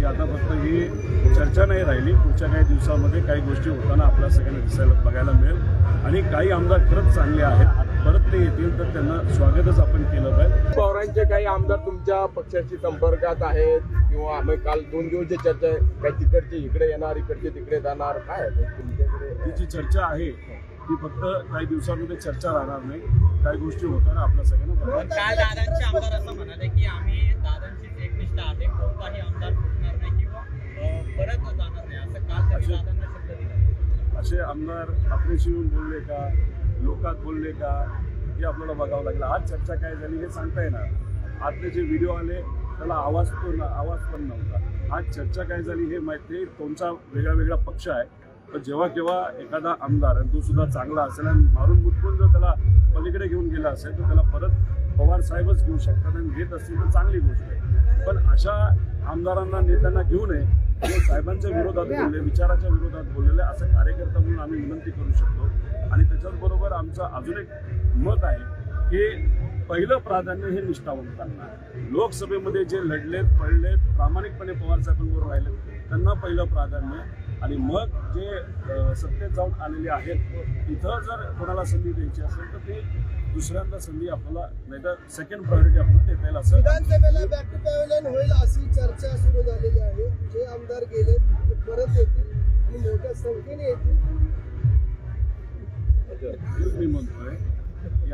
की आता फक्त ही चर्चा नाही राहिली, पुढच्या काही दिवसामध्ये काही गोष्टी होताना आपल्या सगळ्यांना बघायला मिळेल आणि काही आमदार खरंच चांगले आहेत, परत ते येतील तर त्यांना स्वागतच आपण केलं पाहिजे. पवारांचे काही आमदार तुमच्या पक्षाशी संपर्कात आहेत किंवा आम्ही काल 2 दिवसची चर्चा आहे, काही तिकडचे इकडे येणार, इकडचे तिकडे जाणार, काय तुमच्याकडे ही जी चर्चा आहे ती फक्त काही दिवसांमध्ये चर्चा राहणार नाही, काही गोष्टी होताना आपल्या सगळ्यांना बघायला. काल दादांचे आमदार असं म्हणाले की आम्ही दादांचीच एकनिष्ठ आहे, कोणताही आमदार फुटणार नाही किंवा परत जाणार नाही, असं काल त्यांनी दादांना शब्द दिला. असे आमदार आपल्याशी येऊन बोलले का, लोकात बोलले का, हे आपल्याला बघावं लागलं. आज चर्चा काय झाली हे सांगता येणार. आतले जे व्हिडिओ आले त्याला आवाज पण नव्हता. आज चर्चा काय झाली हे माहिती, कोणचा वेगळा वेगळा पक्ष आहे, पण जेव्हा केव्हा एखादा आमदार आणि तो सुद्धा चांगला असेल आणि मारून मुटकून जर त्याला पलीकडे घेऊन गेला असेल तर त्याला परत पवार साहेबच घेऊ शकतात आणि घेत असतील तर चांगली गोष्ट आहे. पण अशा आमदारांना, नेत्यांना घेऊ नये. जे साहेबांच्या विरोधात बोलले, विचाराच्या विरोधात बोललेले असं कार्यकर्ता म्हणून आम्ही विनंती करू शकतो. आणि त्याच्याचबरोबर आमचं अजून एक मत आहे की पहिलं प्राधान्य हे निष्ठावंतांना. लोकसभेमध्ये जे लढलेत, पडलेत, प्रामाणिकपणे पवार साहेबांबरोबर राहिलेत त्यांना पहिलं प्राधान्य, आणि मग जे सत्तेत जाऊन आलेले आहेत तिथं जर कोणाला संधी द्यायची असेल तर ते दुसऱ्यांदा संधी आपल्याला, नाही तर सेकंड प्रायोरिटी आपल्याला देता येईल. असं विधानसभेला बॅक टू पॅव्हलियन होईल अशी चर्चा सुरू झालेली आहे. जे आमदार गेले ते परत येतील आणि मोठ्या संख्येने येतील. मी म्हणतोय की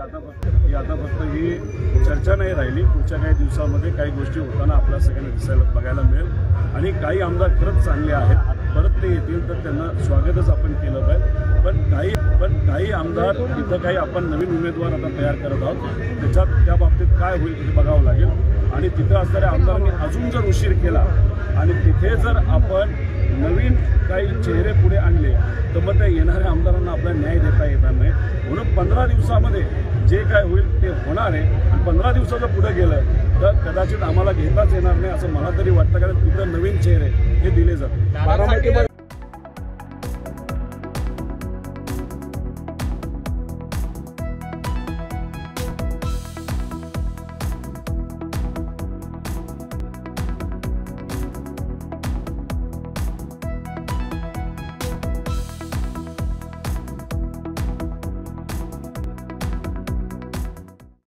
आता फक्त ही चर्चा नाही राहिली, पुढच्या काही दिवसामध्ये काही गोष्टी होताना आपल्या सगळ्यांना बघायला मिळेल आणि काही आमदार खरंच चांगले आहेत, परत ते येतील तर त्यांना स्वागतच आपण केलं पाहिजे. पण काही आमदार इथं काही आपण नवीन उमेदवार आता तयार करत आहोत, त्या बाबतीत काय होईल ते बघावं लागेल. आणि तिथं असणाऱ्या आमदारांनी अजून जर उशीर केला आणि तिथे जर आपण नवीन काही चेहरे पुढे आणले तर मग त्या येणाऱ्या आमदारांना आपला न्याय देता येणार नाही. म्हणून 15 दिवसामध्ये जे काय होईल ते होणार आहे. आणि 15 दिवसाचं पुढे गेलं तर कदाचित आम्हाला घेताच येणार नाही असं मला तरी वाटतं, कारण तिथं नवीन चेहरे हे दिले जातात.